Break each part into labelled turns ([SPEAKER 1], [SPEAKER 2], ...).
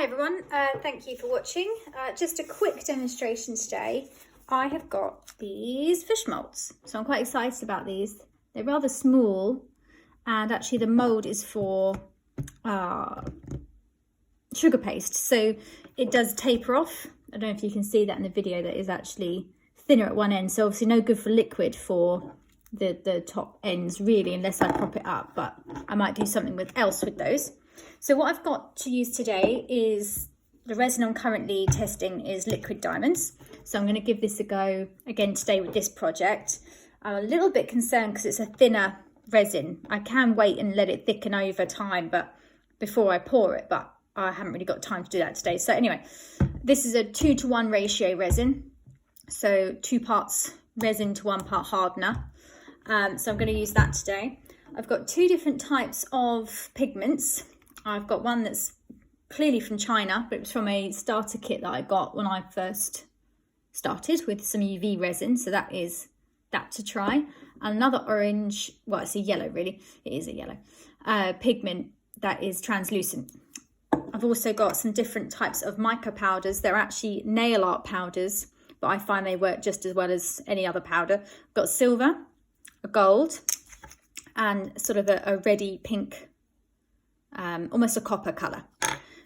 [SPEAKER 1] Hi everyone, thank you for watching. Just a quick demonstration today. I have got these fish moulds, so I'm quite excited about these. They're rather small, and actually the mould is for sugar paste, so it does taper off. I don't know if you can see that in the video, that is actually thinner at one end, so obviously no good for liquid for the top ends really, unless I prop it up, but I might do something else with those. So what I've got to use today is the resin I'm currently testing is liquid diamonds. So I'm going to give this a go again today with this project. I'm a little bit concerned because it's a thinner resin. I can wait and let it thicken over time, but before I pour it, but I haven't really got time to do that today. So anyway, this is a 2-to-1 ratio resin. So 2 parts resin to 1 part hardener. So I'm going to use that today. I've got 2 different types of pigments. I've got one that's clearly from China, but it was from a starter kit that I got when I first started with some UV resin. So that is that to try. And another orange, well, it's a yellow really. It is a yellow pigment that is translucent. I've also got some different types of mica powders. They're actually nail art powders, but I find they work just as well as any other powder. I've got silver, a gold, and sort of a reddy pink, almost a copper colour.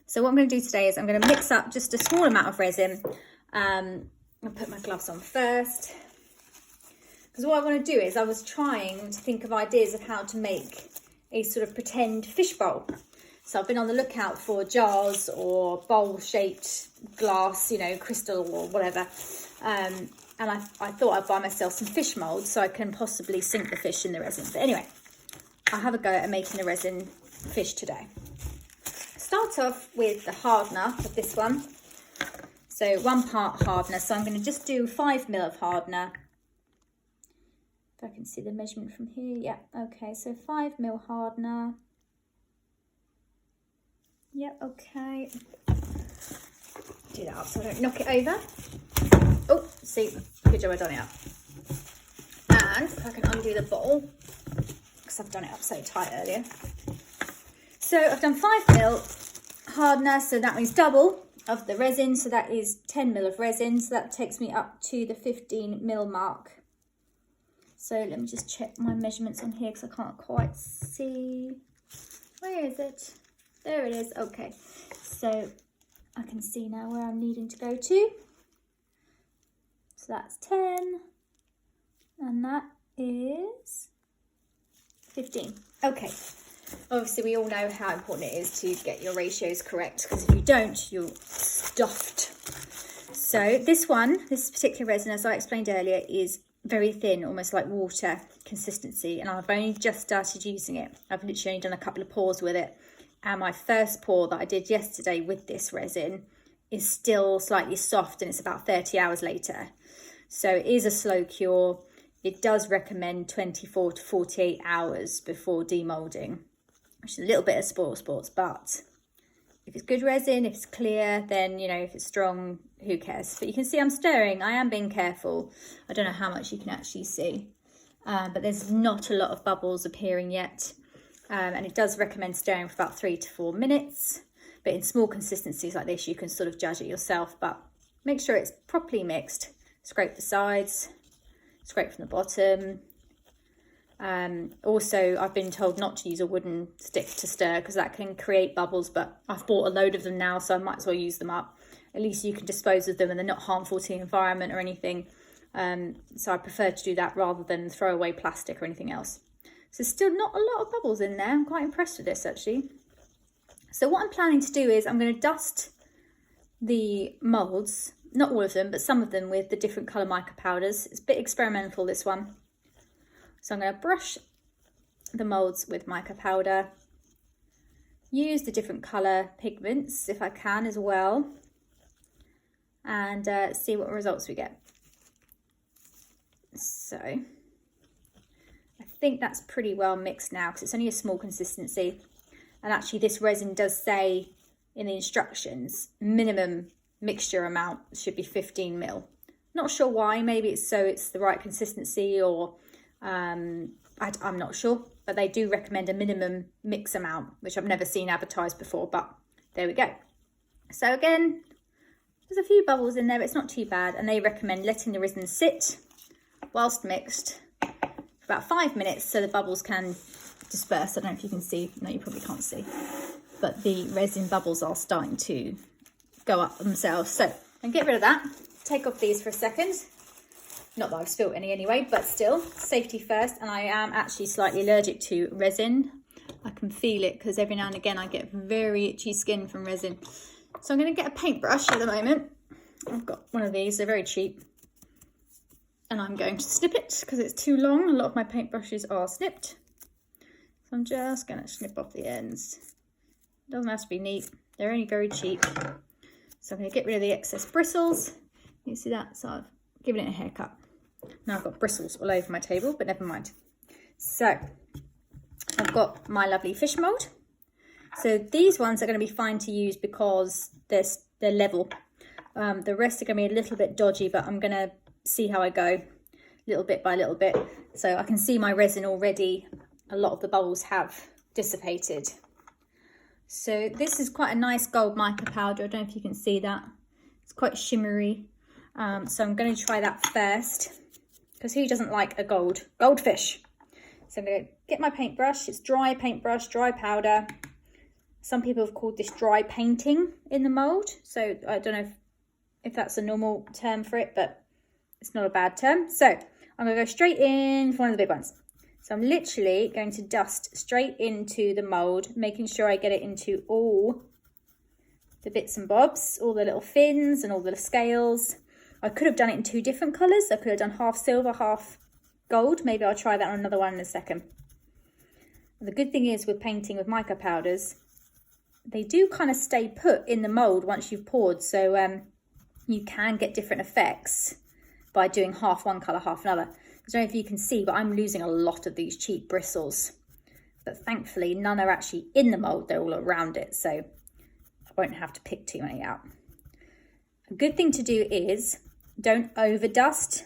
[SPEAKER 1] So what I'm going to do today is I'm going to mix up just a small amount of resin. I'll put my gloves on first, because what I want to do is I was trying to think of ideas of how to make a sort of pretend fish bowl. So I've been on the lookout for jars or bowl-shaped glass, you know, crystal or whatever. And I thought I'd buy myself some fish moulds so I can possibly sink the fish in the resin. But anyway, I'll have a go at making the resin fish today. Start off with the hardener of this one. So 1 part hardener. So I'm going to just do 5 ml of hardener. If I can see the measurement from here. Yeah, okay. So 5 ml hardener. Yeah, okay. Do that up so I don't knock it over. Oh, see, good job I done it up. And if I can undo the bottle, because I've done it up so tight earlier. So I've done 5 ml hardener, so that means double of the resin. So that is 10 ml of resin. So that takes me up to the 15 ml mark. So let me just check my measurements on here because I can't quite see. Where is it? There it is. Okay. So I can see now where I'm needing to go to. So that's 10. And that is 15. Okay. Obviously, we all know how important it is to get your ratios correct, because if you don't, you're stuffed. So this particular resin, as I explained earlier, is very thin, almost like water consistency. And I've only just started using it. I've literally only done a couple of pours with it. And my first pour that I did yesterday with this resin is still slightly soft, and it's about 30 hours later. So it is a slow cure. It does recommend 24 to 48 hours before demoulding, which is a little bit of spoil sports, but if it's good resin, if it's clear, then, you know, if it's strong, who cares? But you can see I'm stirring. I am being careful. I don't know how much you can actually see, but there's not a lot of bubbles appearing yet. And it does recommend stirring for about 3 to 4 minutes. But in small consistencies like this, you can sort of judge it yourself. But make sure it's properly mixed. Scrape the sides, scrape from the bottom. Also, I've been told not to use a wooden stick to stir because that can create bubbles. But I've bought a load of them now, so I might as well use them up. At least you can dispose of them and they're not harmful to the environment or anything. So I prefer to do that rather than throw away plastic or anything else. So still not a lot of bubbles in there. I'm quite impressed with this actually. So what I'm planning to do is I'm going to dust the moulds, not all of them, but some of them with the different colour mica powders. It's a bit experimental, this one. So I'm going to brush the moulds with mica powder. Use the different colour pigments if I can as well. And see what results we get. So I think that's pretty well mixed now because it's only a small consistency. And actually this resin does say in the instructions, minimum mixture amount should be 15 ml. Not sure why, maybe it's so it's the right consistency, or I'm not sure, but they do recommend a minimum mix amount, which I've never seen advertised before, but there we go. So again, there's a few bubbles in there, but it's not too bad. And they recommend letting the resin sit whilst mixed for about 5 minutes so the bubbles can disperse. I don't know if you can see. No, you probably can't see. But the resin bubbles are starting to go up themselves. So and get rid of that. Take off these for a second. Not that I've spilt any anyway, but still, safety first. And I am actually slightly allergic to resin. I can feel it because every now and again I get very itchy skin from resin. So I'm going to get a paintbrush at the moment. I've got one of these, they're very cheap. And I'm going to snip it because it's too long. A lot of my paintbrushes are snipped. So I'm just going to snip off the ends. It doesn't have to be neat, they're only very cheap. So I'm going to get rid of the excess bristles. You see that? So I've given it a haircut. Now I've got bristles all over my table, but never mind. So I've got my lovely fish mould. So these ones are going to be fine to use because they're level. The rest are going to be a little bit dodgy, but I'm going to see how I go little bit by little bit. So I can see my resin already. A lot of the bubbles have dissipated. So this is quite a nice gold mica powder. I don't know if you can see that. It's quite shimmery. So I'm going to try that first because who doesn't like a goldfish? So I'm going to get my paintbrush. It's dry paintbrush, dry powder. Some people have called this dry painting in the mould. So I don't know if that's a normal term for it, but it's not a bad term. So I'm going to go straight in for one of the big ones. So I'm literally going to dust straight into the mould, making sure I get it into all the bits and bobs, all the little fins and all the scales. I could have done it in 2 different colours. I could have done half silver, half gold. Maybe I'll try that on another one in a second. The good thing is with painting with mica powders, they do kind of stay put in the mould once you've poured. So you can get different effects by doing half one colour, half another. I don't know if you can see, but I'm losing a lot of these cheap bristles. But thankfully, none are actually in the mould. They're all around it. So I won't have to pick too many out. A good thing to do is don't over dust.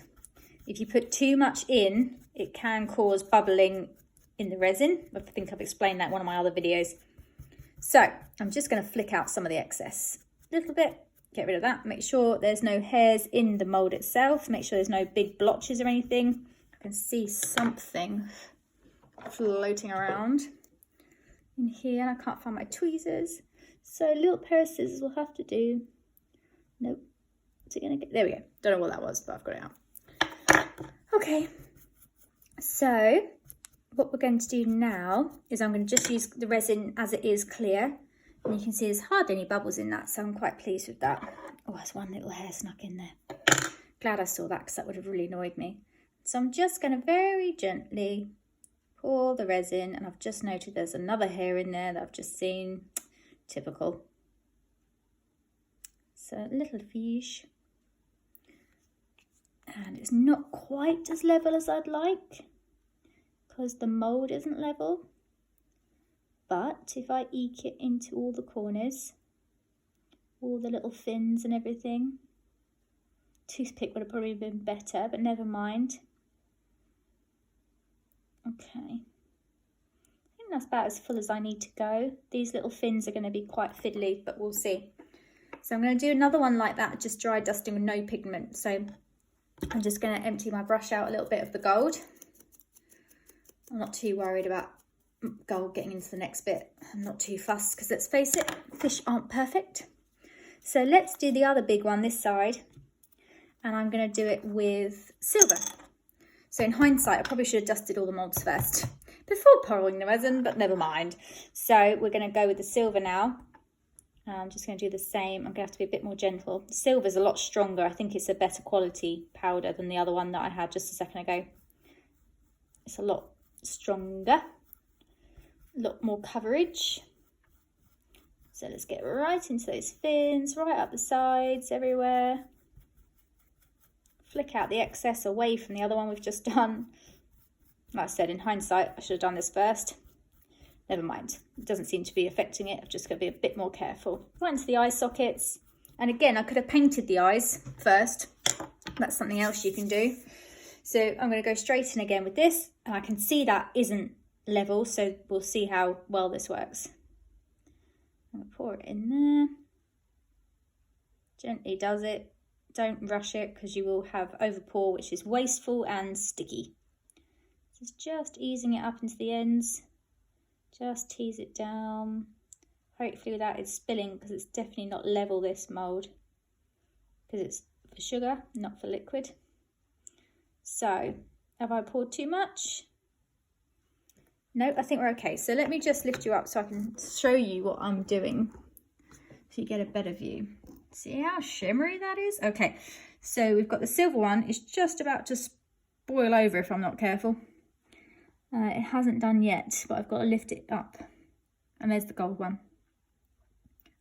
[SPEAKER 1] If you put too much in, it can cause bubbling in the resin. I think I've explained that in one of my other videos. So I'm just going to flick out some of the excess a little bit. Get rid of that. Make sure there's no hairs in the mould itself. Make sure there's no big blotches or anything. I can see something floating around in here. I can't find my tweezers. So a little pair of scissors will have to do. Nope. Is it going to get... There we go. Don't know what that was, but I've got it out. Okay. So what we're going to do now is I'm going to just use the resin as it is clear. And you can see there's hardly any bubbles in that, so I'm quite pleased with that. Oh, there's one little hair snuck in there. Glad I saw that because that would have really annoyed me. So I'm just going to very gently pour the resin, and I've just noted there's another hair in there that I've just seen. Typical. So a little fiche. And it's not quite as level as I'd like because the mould isn't level. But if I eke it into all the corners, all the little fins and everything, toothpick would have probably been better, but never mind. Okay. I think that's about as full as I need to go. These little fins are going to be quite fiddly, but we'll see. So I'm going to do another one like that, just dry dusting with no pigment. So I'm just going to empty my brush out a little bit of the gold. I'm not too worried about gold getting into the next bit. I'm not too fussed because let's face it, fish aren't perfect. So let's do the other big one this side, and I'm going to do it with silver. So in hindsight, I probably should have dusted all the moulds first before pouring the resin, but never mind. So we're going to go with the silver now. I'm just going to do the same. I'm going to have to be a bit more gentle. The silver's a lot stronger. I think it's a better quality powder than the other one that I had just a second ago. It's a lot stronger. A lot more coverage. So let's get right into those fins, right up the sides, everywhere. Flick out the excess away from the other one we've just done. Like I said, in hindsight, I should have done this first. Never mind. It doesn't seem to be affecting it. I've just got to be a bit more careful. Right into the eye sockets. And again, I could have painted the eyes first. That's something else you can do. So I'm going to go straight in again with this. And I can see that isn't level, so we'll see how well this works. I'm going to pour it in there. Gently does it. Don't rush it because you will have overpour, which is wasteful and sticky. So it's just easing it up into the ends. Just tease it down. Hopefully without it spilling, because it's definitely not level, this mould, because it's for sugar, not for liquid. So, have I poured too much? No, I think we're okay. So let me just lift you up so I can show you what I'm doing, so you get a better view. See how shimmery that is? Okay, so we've got the silver one. It's just about to boil over if I'm not careful. It hasn't done yet, but I've got to lift it up. And there's the gold one.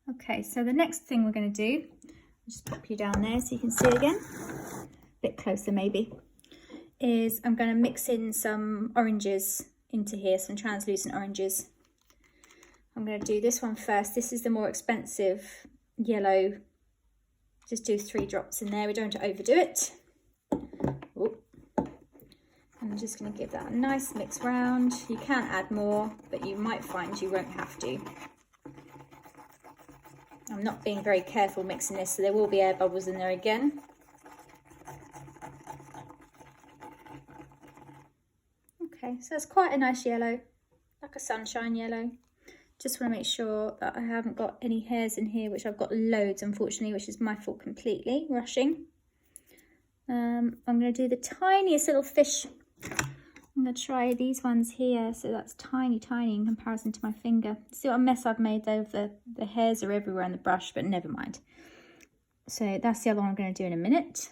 [SPEAKER 1] Okay, so the next thing we're going to do, I'll just pop you down there so you can see it again, a bit closer maybe, is I'm going to mix in some oranges into here, some translucent oranges. I'm going to do this one first. This is the more expensive yellow. Just do 3 drops in there. We don't want to overdo it. Ooh. I'm just going to give that a nice mix round. You can add more, but you might find you won't have to. I'm not being very careful mixing this, so there will be air bubbles in there again. Okay, so it's quite a nice yellow, like a sunshine yellow. Just want to make sure that I haven't got any hairs in here, which I've got loads, unfortunately, which is my fault completely, rushing. I'm going to do the tiniest little fish. I'm going to try these ones here. So that's tiny, tiny in comparison to my finger. See what a mess I've made though? The hairs are everywhere on the brush, but never mind. So that's the other one I'm going to do in a minute.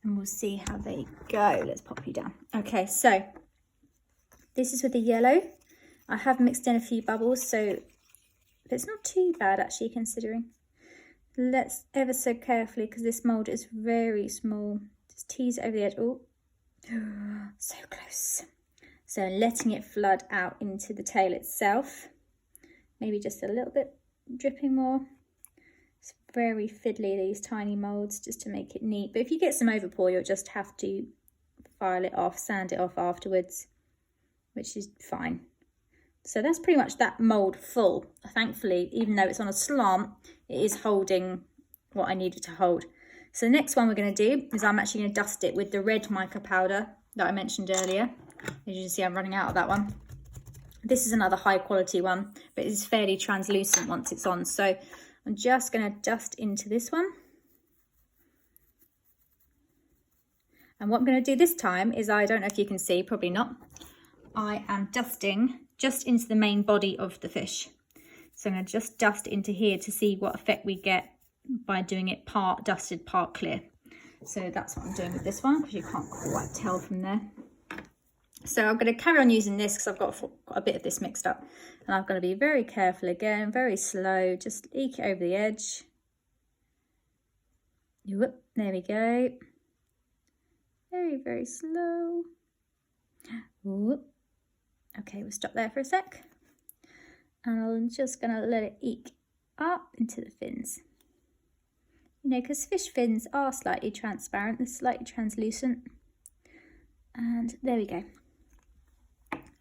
[SPEAKER 1] And we'll see how they go. Let's pop you down. Okay, so this is with the yellow. I have mixed in a few bubbles, so it's not too bad actually considering. Let's ever so carefully, because this mould is very small. Just tease it over the edge. Oh, so close. So letting it flood out into the tail itself. Maybe just a little bit dripping more. It's very fiddly, these tiny moulds, just to make it neat. But if you get some overpour, you'll just have to file it off, sand it off afterwards, which is fine. So that's pretty much that mould full. Thankfully, even though it's on a slant, it is holding what I needed to hold. So the next one we're going to do is I'm actually going to dust it with the red mica powder that I mentioned earlier. As you can see, I'm running out of that one. This is another high quality one, but it's fairly translucent once it's on. So I'm just going to dust into this one. And what I'm going to do this time is, I don't know if you can see, probably not, I am dusting just into the main body of the fish. So I'm going to just dust into here to see what effect we get by doing it part dusted, part clear. So that's what I'm doing with this one, because you can't quite tell from there. So I'm going to carry on using this because I've got a bit of this mixed up. And I've got to be very careful again, very slow, just eke it over the edge. Whoop, there we go. Very, very slow. Whoop. Okay, we'll stop there for a sec. And I'm just going to let it eke up into the fins. You know, because fish fins are slightly transparent, they're slightly translucent. And there we go.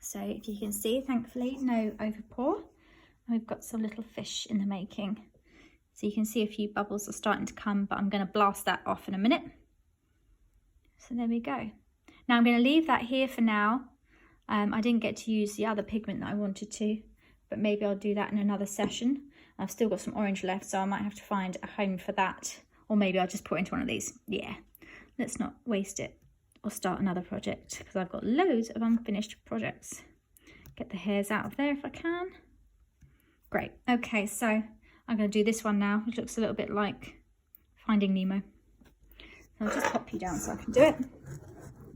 [SPEAKER 1] So if you can see, thankfully, no overpour. And we've got some little fish in the making. So you can see a few bubbles are starting to come, but I'm going to blast that off in a minute. So there we go. Now I'm going to leave that here for now. I didn't get to use the other pigment that I wanted to, but maybe I'll do that in another session. I've still got some orange left, so I might have to find a home for that. Or maybe I'll just put it into one of these. Yeah, let's not waste it or start another project, because I've got loads of unfinished projects. Get the hairs out of there if I can. Great. Okay, so I'm going to do this one now, which looks a little bit like Finding Nemo. So I'll just pop you down so I can do it.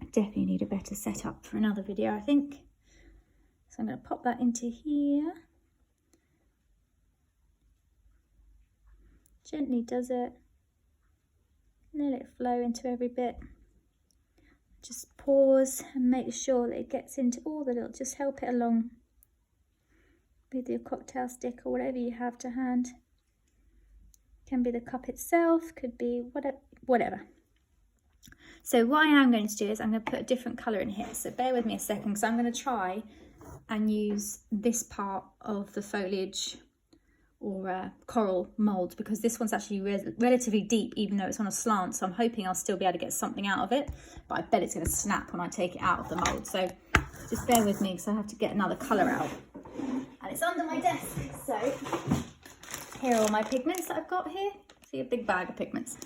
[SPEAKER 1] I definitely need a better setup for another video, I think. So I'm going to pop that into here. Gently does it. Let it flow into every bit. Just pause and make sure that it gets into all the little, just help it along with your cocktail stick or whatever you have to hand. Can be the cup itself, could be whatever. So what I am going to do is I'm going to put a different colour in here. So bear with me a second, because I'm going to try and use this part of the foliage coral mould, because this one's actually relatively deep, even though it's on a slant. So I'm hoping I'll still be able to get something out of it, but I bet it's going to snap when I take it out of the mould. So just bear with me, because I have to get another colour out, and it's under my desk. So here are all my pigments that I've got here. See, a big bag of pigments.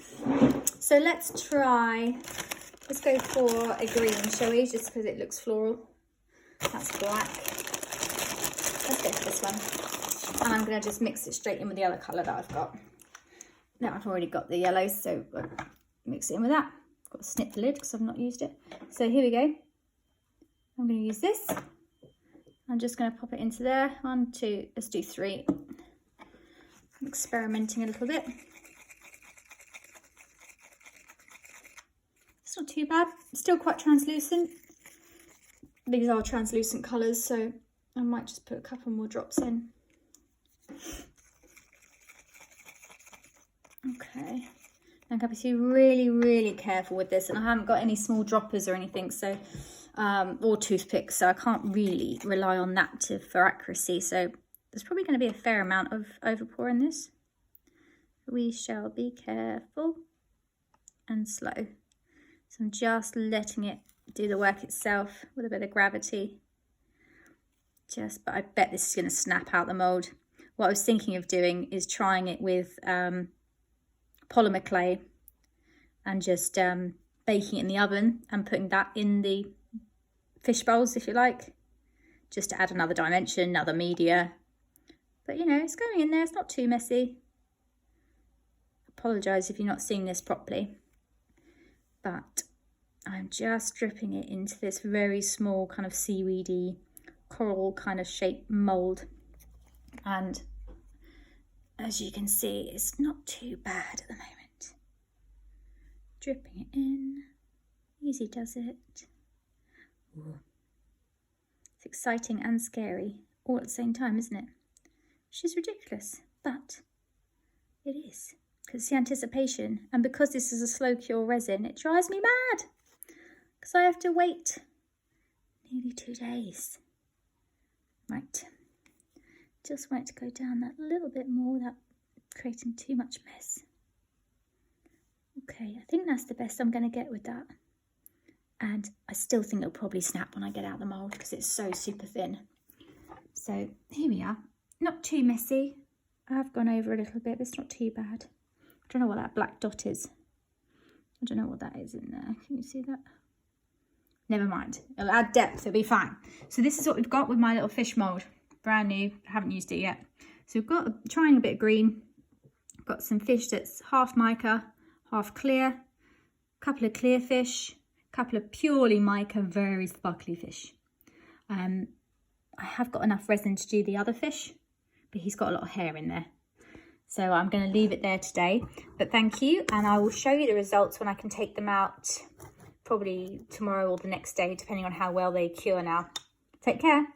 [SPEAKER 1] So let's go for a green, shall we? Just because it looks floral. That's black. Let's go for this one. And I'm going to just mix it straight in with the other colour that I've got. Now I've already got the yellow, so I'll mix it in with that. I've got to snip the lid because I've not used it. So here we go. I'm going to use this. I'm just going to pop it into there. 1, 2, let's do 3. I'm experimenting a little bit. It's not too bad. It's still quite translucent. These are translucent colours, so I might just put a couple more drops in. Okay. I'm going to be really, really careful with this, and I haven't got any small droppers or anything, so or toothpicks, so I can't really rely on that for accuracy. So there's probably going to be a fair amount of overpour in this. We shall be careful and slow. So I'm just letting it do the work itself with a bit of gravity. But I bet this is going to snap out the mould. What I was thinking of doing is trying it with polymer clay and just baking it in the oven and putting that in the fish bowls, if you like, just to add another dimension, another media. But you know, it's going in there, it's not too messy. Apologise if you're not seeing this properly, but I'm just dripping it into this very small kind of seaweedy coral kind of shaped mould, and as you can see, it's not too bad at the moment. Dripping it in, easy does it. Ooh. It's exciting and scary all at the same time, isn't it? Which is ridiculous, but it is, because it's the anticipation, and because this is a slow cure resin, it drives me mad, because I have to wait nearly 2 days. Right, just want it to go down that little bit more without creating too much mess. Okay, I think that's the best I'm going to get with that. And I still think it'll probably snap when I get out the mould because it's so super thin. So here we are. Not too messy. I've gone over a little bit, but it's not too bad. I don't know what that black dot is. I don't know what that is in there. Can you see that? Never mind, it'll add depth, it'll be fine. So this is what we've got with my little fish mould. Brand new, haven't used it yet. So we've got, trying a bit of green. I've got some fish that's half mica, half clear. A couple of clear fish, a couple of purely mica, very sparkly fish. I have got enough resin to do the other fish, but he's got a lot of hair in there. So I'm going to leave it there today. But thank you, and I will show you the results when I can take them out. Probably tomorrow or the next day, depending on how well they cure now. Take care.